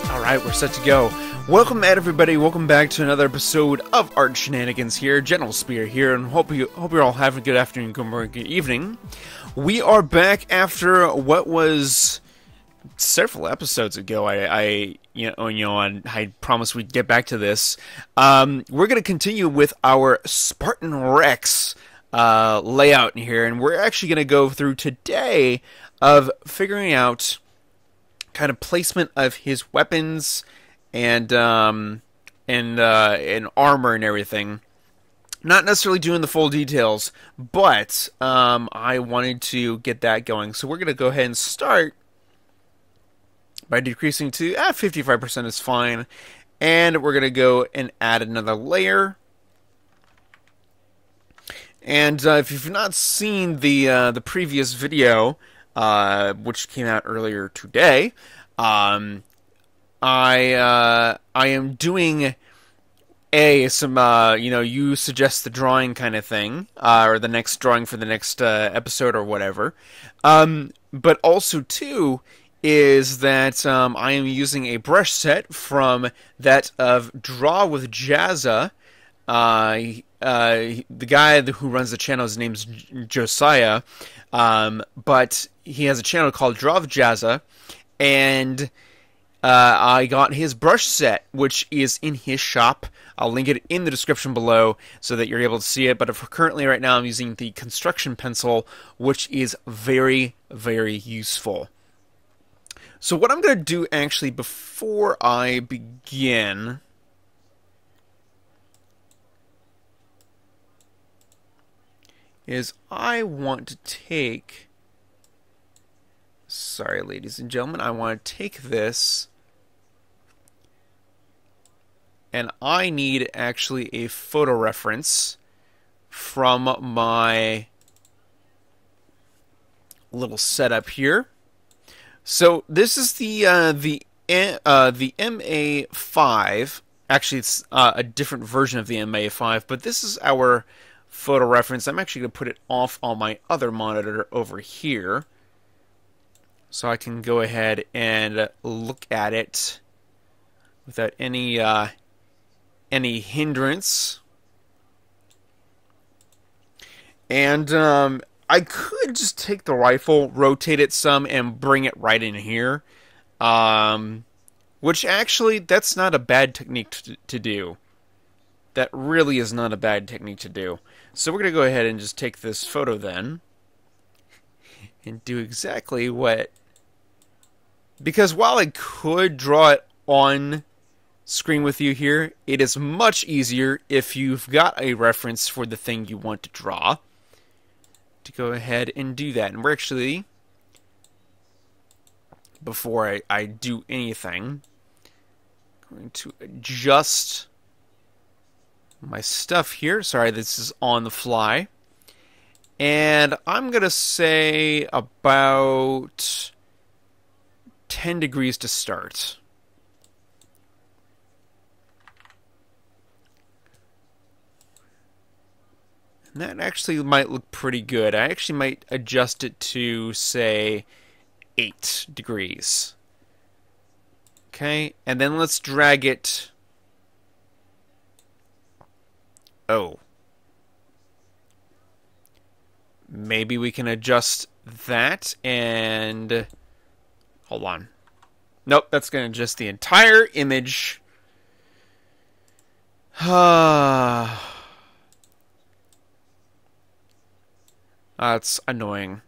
Alright, we're set to go. Welcome everybody, welcome back to another episode of Art Shenanigans here. General Spear here, and hope you're all having a good afternoon, good morning, good evening. We are back after what was several episodes ago. I promised we'd get back to this. We're going to continue with our Spartan Rex layout in here, and we're actually going to go through today of figuring out kind of placement of his weapons and armor and everything. Not necessarily doing the full details, but I wanted to get that going. So we're going to go ahead and start by decreasing to 55% is fine. And we're going to go and add another layer. And if you've not seen the previous video, which came out earlier today, I am doing some you suggest the drawing kind of thing, or the next drawing for the next episode or whatever. But also too is that I am using a brush set from that of Draw with Jazza. The guy who runs the channel, his name's Josiah, but he has a channel called Draw with Jazza, and I got his brush set, which is in his shop. I'll link it in the description below so that you're able to see it, but currently right now I'm using the construction pencil, which is very, very useful. So what I'm going to do actually before I begin is I want to take, sorry ladies and gentlemen, I want to take this, and I need actually a photo reference from my little setup here. So this is the MA5. Actually, it's a different version of the MA5, but this is our photo reference. I'm actually going to put it off on my other monitor over here, so I can go ahead and look at it without any hindrance. And I could just take the rifle, rotate it some, and bring it right in here. Which actually, that's not a bad technique to do. That really is not a bad technique to do. So we're going to go ahead and just take this photo then, and do exactly what... Because while I could draw it on screen with you here, it is much easier if you've got a reference for the thing you want to draw to go ahead and do that. And we're actually, before I do anything, going to adjust my stuff here. Sorry, this is on the fly. And I'm going to say about 10 degrees to start. And that actually might look pretty good. I actually might adjust it to, say, 8 degrees. Okay, and then let's drag it. Oh. Maybe we can adjust that and... Hold on. Nope, that's going to adjust the entire image. That's annoying.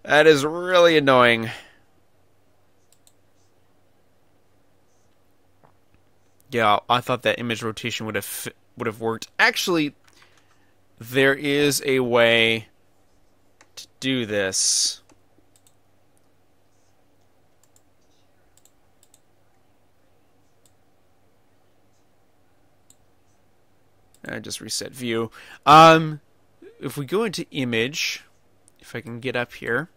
That is really annoying. Yeah, I thought that image rotation would have worked. Actually, there is a way to do this. I just reset view. If we go into image, If I can get up here.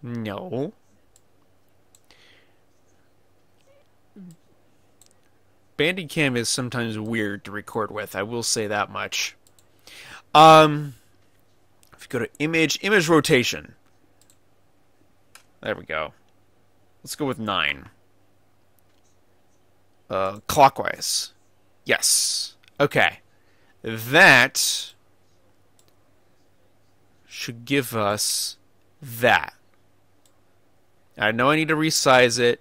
No. Bandicam is sometimes weird to record with, I will say that much. If you go to image rotation. There we go. Let's go with 9. Clockwise. Yes. Okay. That should give us that. I know I need to resize it.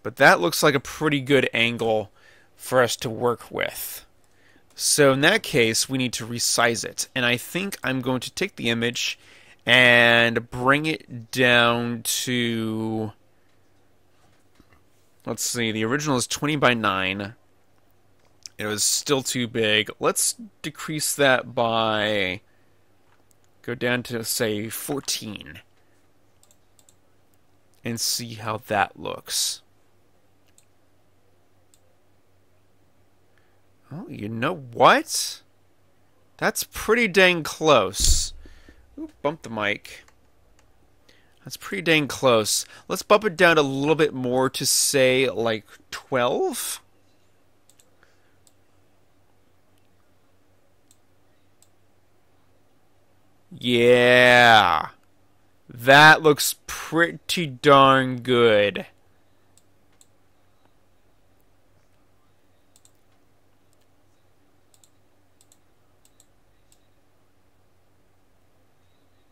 But that looks like a pretty good angle for us to work with. So in that case, we need to resize it. And I think I'm going to take the image and bring it down to... Let's see, the original is 20 by 9. It was still too big. Let's decrease that by... Go down to, say, 14. And see how that looks. Oh, you know what? That's pretty dang close. Ooh, bump the mic. That's pretty dang close. Let's bump it down a little bit more to say like 12. Yeah. That looks pretty darn good.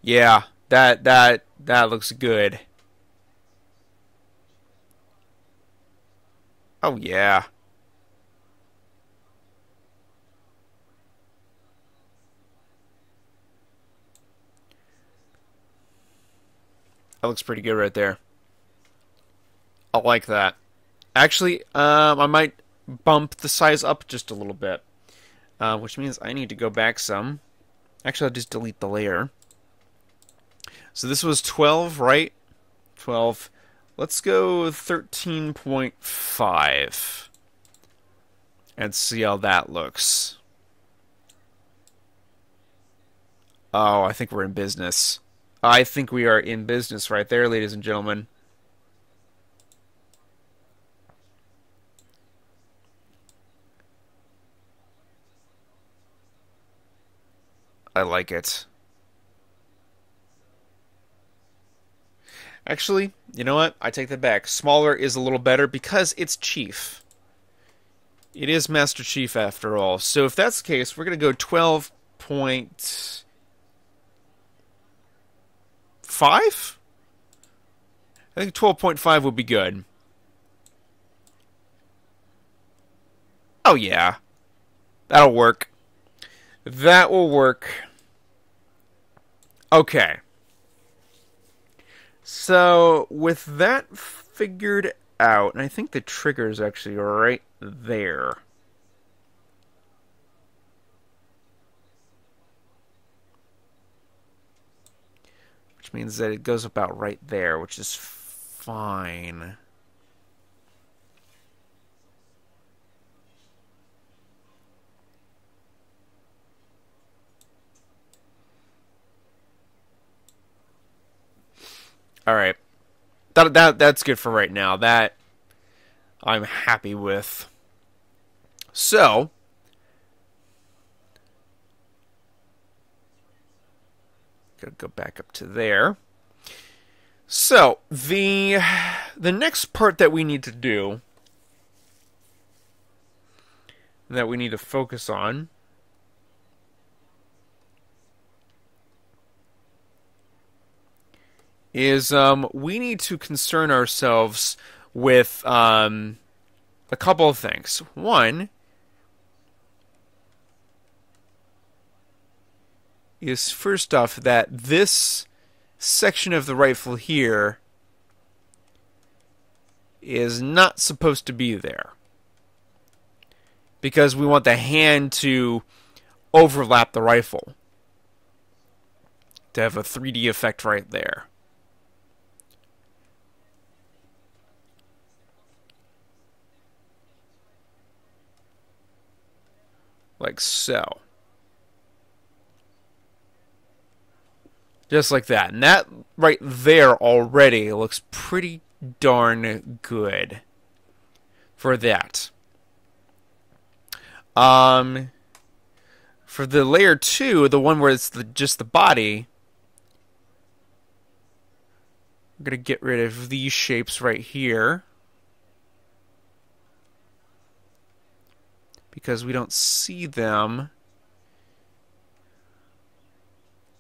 Yeah, that looks good. Oh yeah. That looks pretty good right there. I like that. Actually, I might bump the size up just a little bit. Which means I need to go back some. Actually, I'll just delete the layer. So this was 12, right? 12. Let's go 13.5. And see how that looks. Oh, I think we're in business. I think we are in business right there, ladies and gentlemen. I like it. Actually, you know what? I take that back. Smaller is a little better because it's Chief. It is Master Chief after all. So if that's the case, we're going to go 12.5? I think 12.5 would be good. Oh yeah. That'll work. That will work. Okay. So, with that figured out, and I think the trigger is actually right there. Which means that it goes about right there, which is fine. All right. That's good for right now. That I'm happy with. So, gotta go back up to there. So, the next part that we need to do, that we need to focus on, is we need to concern ourselves with a couple of things. One is first off that this section of the rifle here is not supposed to be there. Because we want the hand to overlap the rifle. To have a 3D effect right there. Like so. Just like that. And that right there already looks pretty darn good for that. For the layer 2, the one where it's just the body, I'm going to get rid of these shapes right here, because we don't see them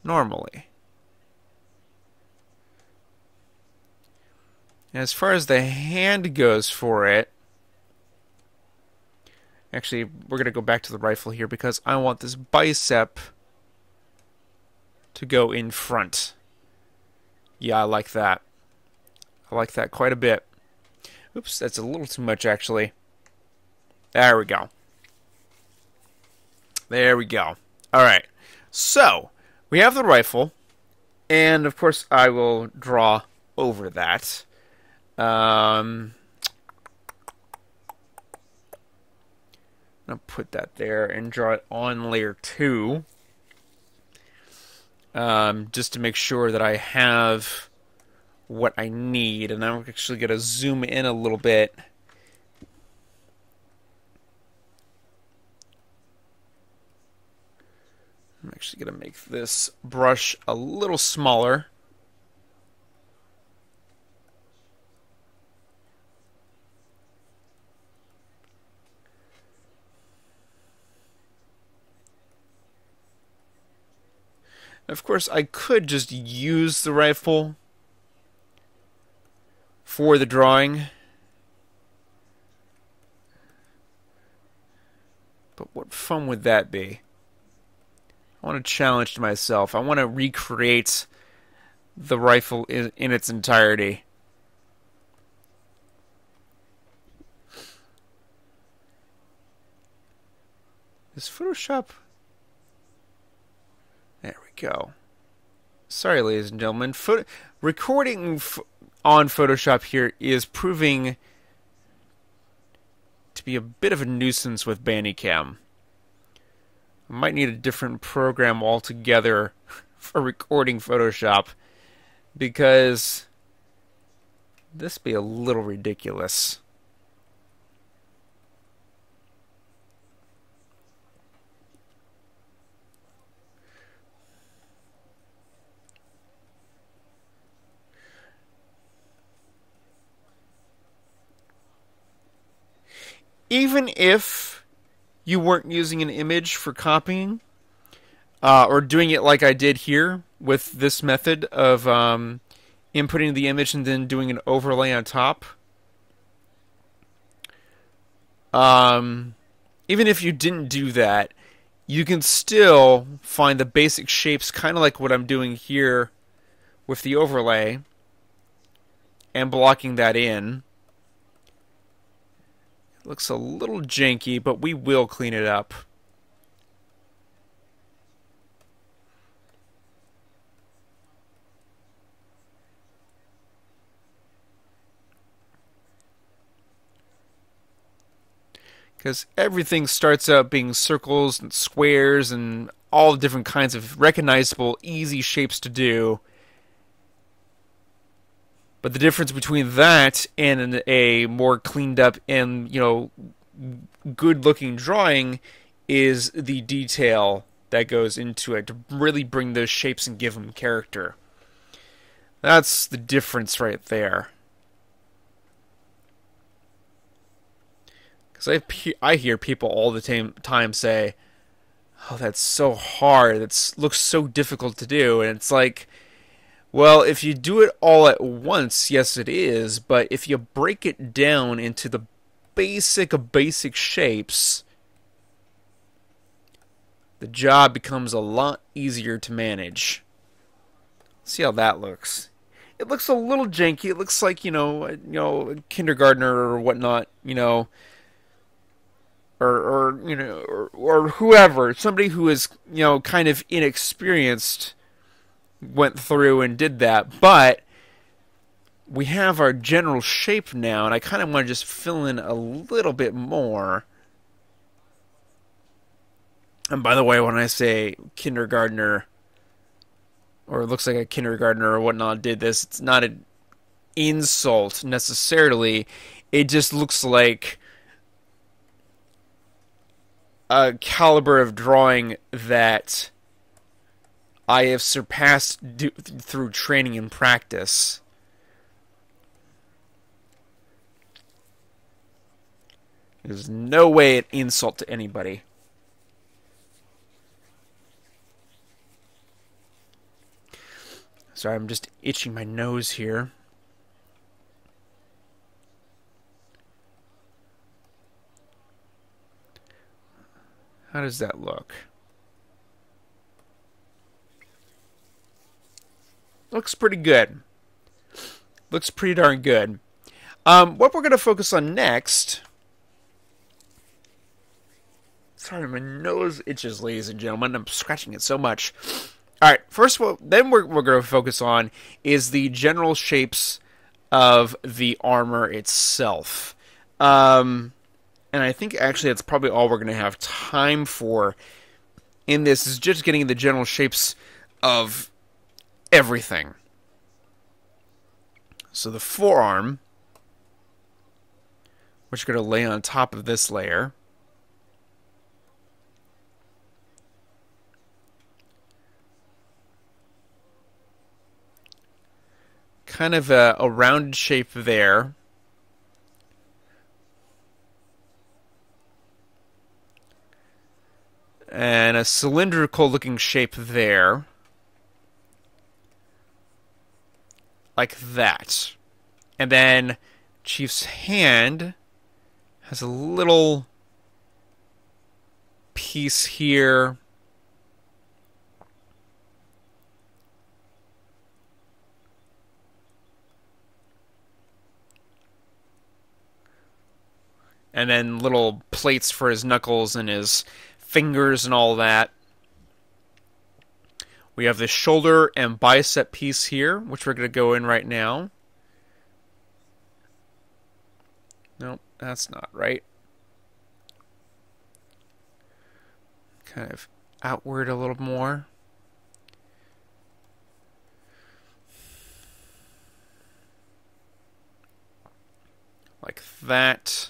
normally. And as far as the hand goes for it, actually, we're going to go back to the rifle here because I want this bicep to go in front. Yeah, I like that. I like that quite a bit. Oops, that's a little too much, actually. There we go. There we go. All right. So, we have the rifle. And, of course, I will draw over that. I'll put that there and draw it on layer 2. Just to make sure that I have what I need. And I'm actually going to zoom in a little bit. I'm actually going to make this brush a little smaller. Of course, I could just use the rifle for the drawing. But what fun would that be? I want to challenge myself. I want to recreate the rifle in its entirety. Is Photoshop... There we go. Sorry, ladies and gentlemen. Recording on Photoshop here is proving to be a bit of a nuisance with Bandicam. I might need a different program altogether for recording Photoshop, because this be a little ridiculous. Even if you weren't using an image for copying, or doing it like I did here with this method of inputting the image and then doing an overlay on top, even if you didn't do that, you can still find the basic shapes, kind of like what I'm doing here with the overlay and blocking that in. Looks a little janky, but we will clean it up. Because everything starts out being circles and squares and all different kinds of recognizable, easy shapes to do. But the difference between that and a more cleaned up and, good looking drawing is the detail that goes into it to really bring those shapes and give them character. That's the difference right there. Because I hear people all the time say, "Oh, that's so hard. That looks so difficult to do." And it's like, well, if you do it all at once, yes it is, but if you break it down into the basic of basic shapes, the job becomes a lot easier to manage. See how that looks. It looks a little janky. It looks like, a kindergartner or whatnot, or whoever, somebody who is, kind of inexperienced went through and did that, but we have our general shape now, and I kind of want to just fill in a little bit more. And by the way, when I say kindergartner, or it looks like a kindergartner or whatnot did this. It's not an insult necessarily. It just looks like a caliber of drawing that I have surpassed through training and practice. There's no way an insult to anybody. Sorry, I'm just itching my nose here. How does that look? Looks pretty good. Looks pretty darn good. What we're going to focus on next... Sorry, my nose itches, ladies and gentlemen. I'm scratching it so much. Alright, first of all, then we're going to focus on is the general shapes of the armor itself. And I think actually that's probably all we're going to have time for in this, is just getting the general shapes of everything. So the forearm, which we're going to lay on top of this layer. Kind of a rounded shape there. And a cylindrical looking shape there. Like that. And then Chief's hand has a little piece here. And then little plates for his knuckles and his fingers and all that. We have the shoulder and bicep piece here, which we're going to go in right now. Nope, that's not right. Kind of outward a little more. Like that.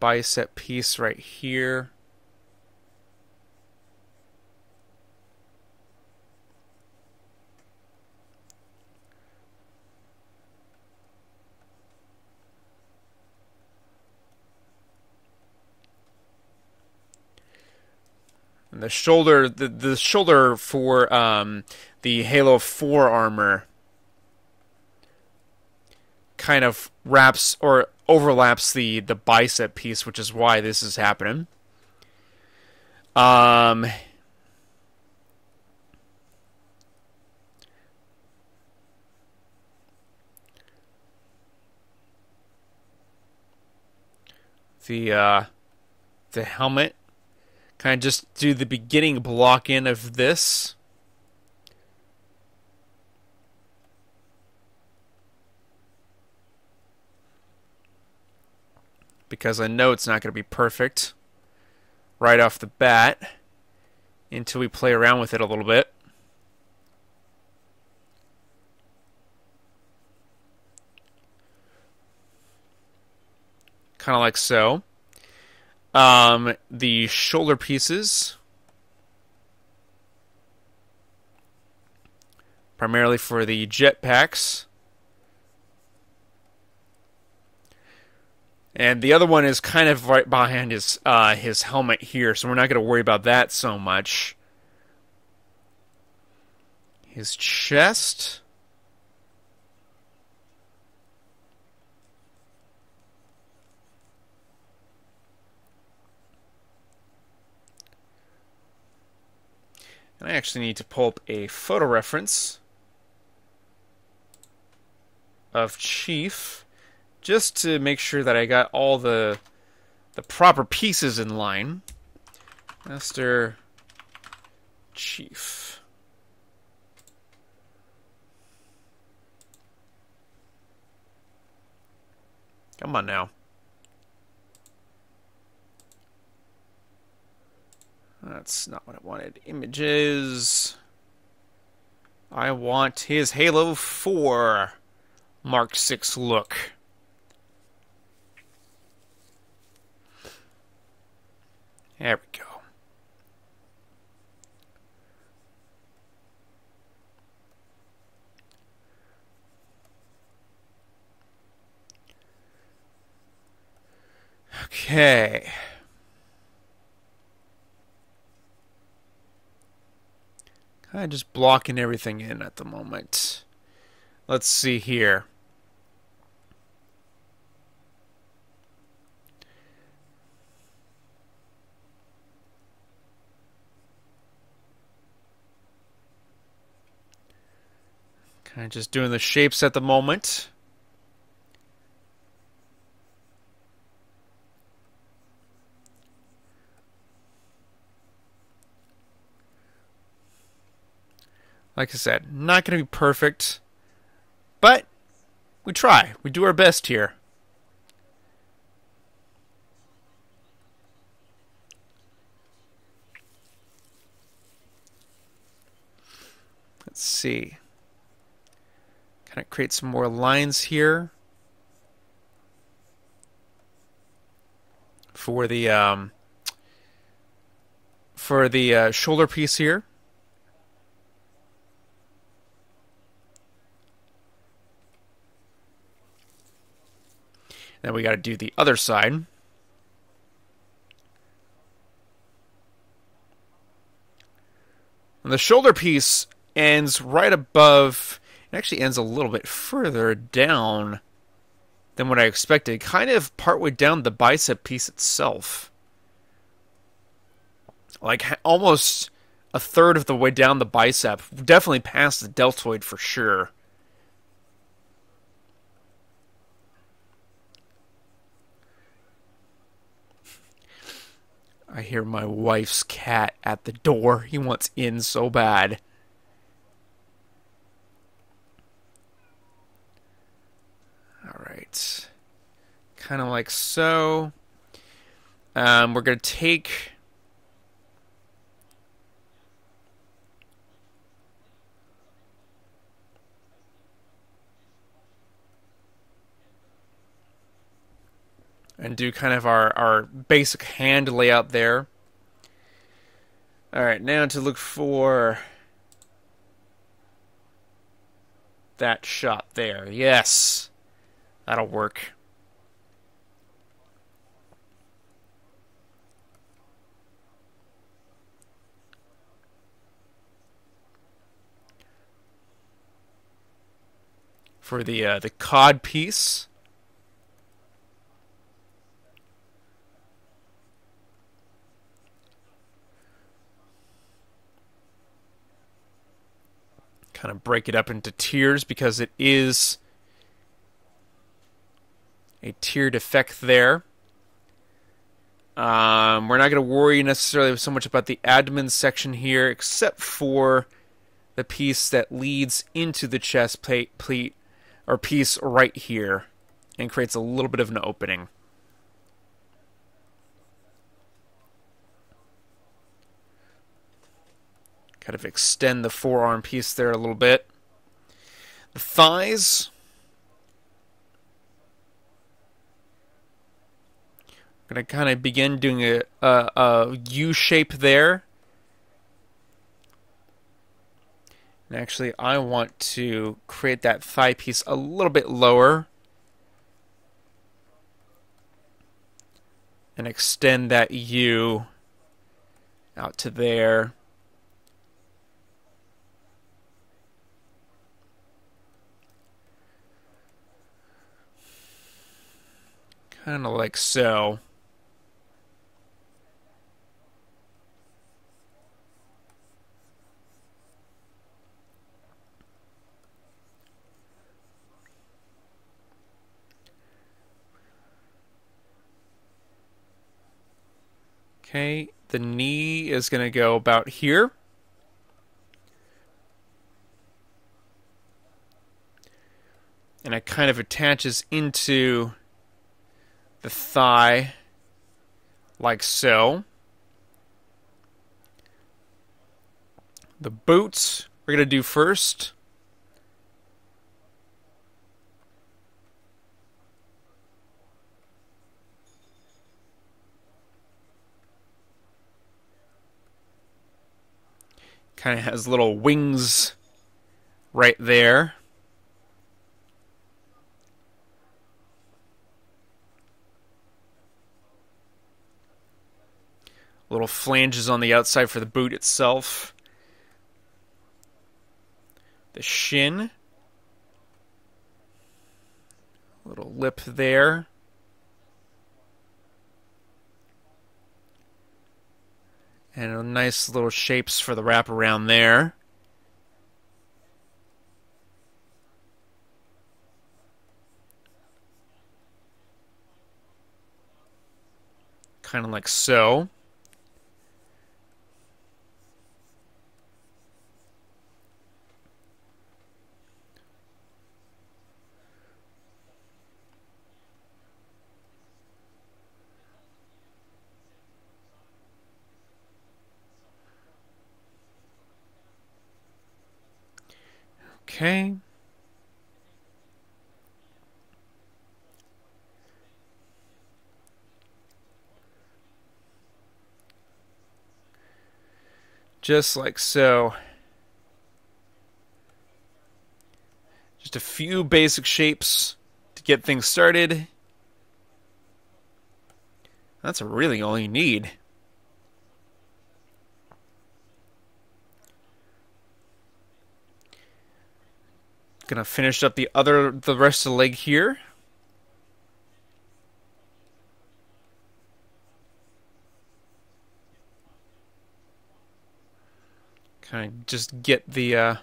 Bicep piece right here. And the shoulder, the shoulder for the Halo 4 armor kind of wraps or overlaps the bicep piece, which is why this is happening. The helmet, kind of just do the beginning block in of this. Because I know it's not going to be perfect right off the bat until we play around with it a little bit. Kind of like so. The shoulder pieces, primarily for the jetpacks. And the other one is kind of right behind his helmet here, so we're not going to worry about that so much. His chest. And I actually need to pull up a photo reference of Chief, just to make sure that I got all the proper pieces in line. Master Chief. Come on now. That's not what I wanted. Images. I want his Halo 4 Mark 6 look. There we go. Okay. Kind of just blocking everything in at the moment. Let's see here. Kind of just doing the shapes at the moment. Like I said, not going to be perfect, but we try. We do our best here. Let's see. Kind of create some more lines here for the shoulder piece here. Then we got to do the other side. And the shoulder piece ends right above. It actually ends a little bit further down than what I expected. Kind of partway down the bicep piece itself. Like almost a third of the way down the bicep. Definitely past the deltoid for sure. I hear my wife's cat at the door. He wants in so bad. Alright. Kind of like so. We're going to take... and do kind of our basic hand layout there. Alright, now to look for that shot there. Yes, that'll work. For the cod piece. Kind of break it up into tiers because it is a tiered effect there. We're not going to worry necessarily so much about the abdomen section here, except for the piece that leads into the chest plate or piece right here and creates a little bit of an opening. Kind of extend the forearm piece there a little bit. The thighs. I'm going to kind of begin doing a U shape there. And actually, I want to create that thigh piece a little bit lower. And extend that U out to there. Kind of like so. Okay, the knee is going to go about here. And it kind of attaches into the thigh like so. The boots we're going to do first. Kind of has little wings right there. Little flanges on the outside for the boot itself. The shin. Little lip there. And nice little shapes for the wraparound there. Kind of like so. Okay. Just like so. Just a few basic shapes to get things started. That's really all you need. Gonna finish up the rest of the leg here. Kind of just get the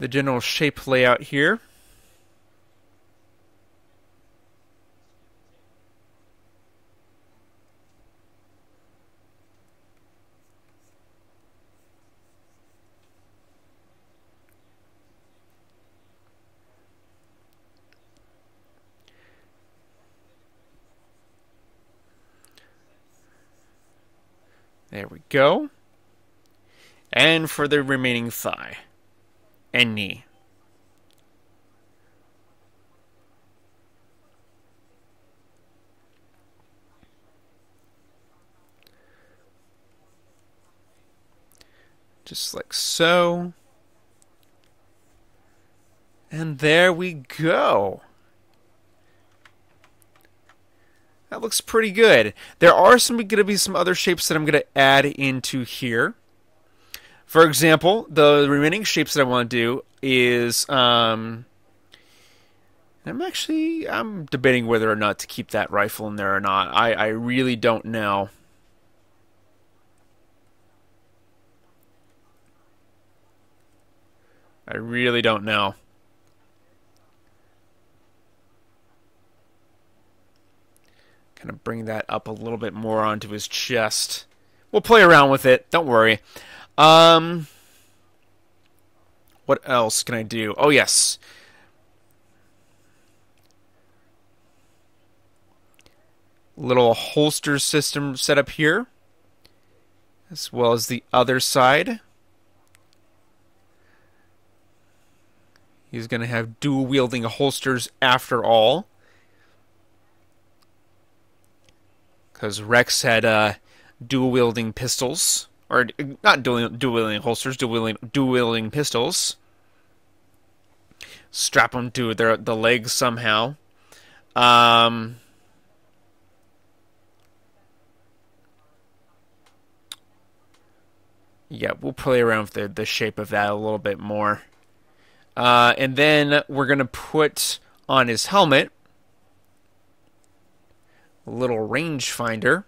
general shape layout here. There we go. And for the remaining thigh and knee. Just like so. And there we go. That looks pretty good. There are going to be some other shapes that I'm going to add into here. For example, the remaining shapes that I want to do is I'm debating whether or not to keep that rifle in there or not. I really don't know. I really don't know. Kind of bring that up a little bit more onto his chest. We'll play around with it. Don't worry. What else can I do? Oh, yes. Little holster system set up here, as well as the other side. He's going to have dual-wielding holsters after all. Because Rex had dual-wielding pistols. Or, not dual-wielding holsters, dual-wielding pistols. Strap them to the legs somehow. Yeah, we'll play around with the shape of that a little bit more. And then we're going to put on his helmet a little rangefinder,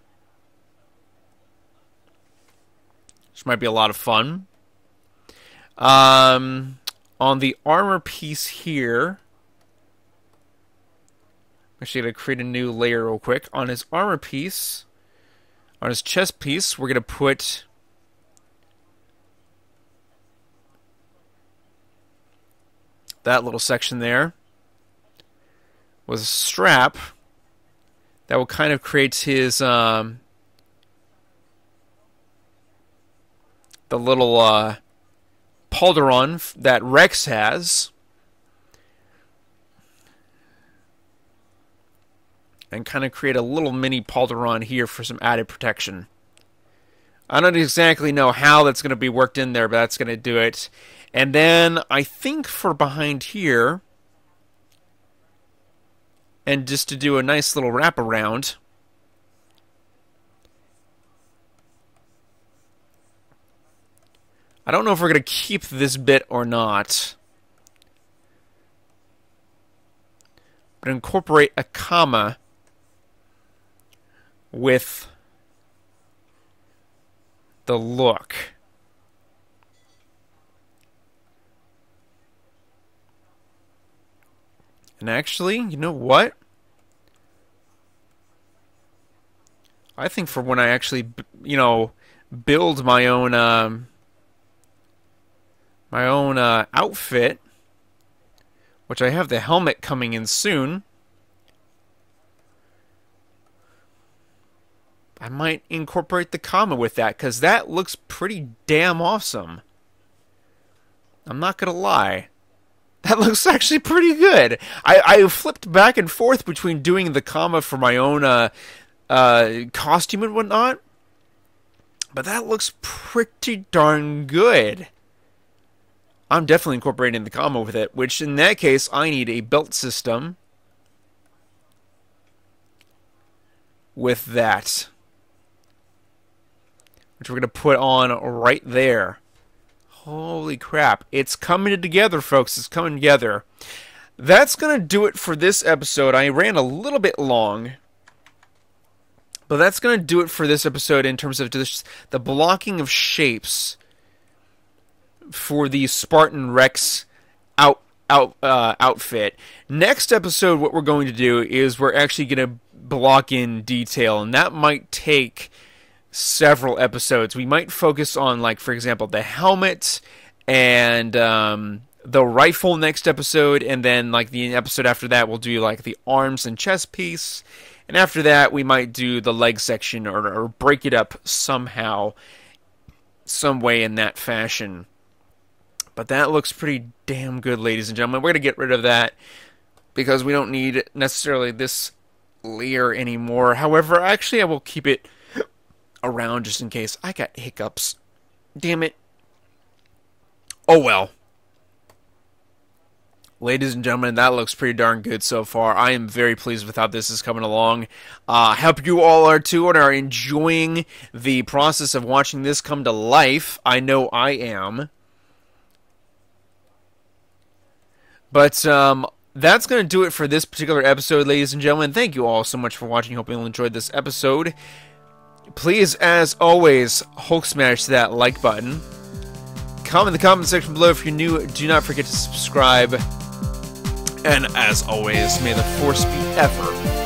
which might be a lot of fun. On the armor piece here, I'm actually going to create a new layer real quick. On his armor piece, on his chest piece, we're going to put that little section there with a strap that will kind of create his the little pauldron that Rex has. And kind of create a little mini pauldron here for some added protection. I don't exactly know how that's going to be worked in there, but that's going to do it. And then I think for behind here, and just to do a nice little wraparound, I don't know if we're going to keep this bit or not, but incorporate a comma with the look. And actually, you know what? I think for when I actually, build my own outfit, which I have the helmet coming in soon, I might incorporate the comma with that, because that looks pretty damn awesome. I'm not gonna lie. That looks actually pretty good. I flipped back and forth between doing the comma for my own costume and whatnot, but that looks pretty darn good. I'm definitely incorporating the comma with it, which in that case, I need a belt system with that, which we're going to put on right there. Holy crap. It's coming together, folks. It's coming together. That's going to do it for this episode. I ran a little bit long, but that's going to do it for this episode in terms of just the blocking of shapes for the Spartan Rex outfit. Next episode, what we're going to do is we're actually going to block in detail, and that might take several episodes. We might focus on, like, for example, the helmet and the rifle next episode, and then, like, the episode after that, we'll do, like, the arms and chest piece, and after that, we might do the leg section, or break it up somehow, some way in that fashion. But that looks pretty damn good, ladies and gentlemen. We're going to get rid of that because we don't need necessarily this layer anymore. However, actually, I will keep it around just in case. I got hiccups. Damn it. Oh well. Ladies and gentlemen, that looks pretty darn good so far. I am very pleased with how this is coming along. I hope you all are too and are enjoying the process of watching this come to life. I know I am. But that's going to do it for this particular episode, ladies and gentlemen. Thank you all so much for watching. Hope you all enjoyed this episode. Please, as always, Hulk smash that like button. Comment in the comment section below if you're new. Do not forget to subscribe. And as always, may the force be ever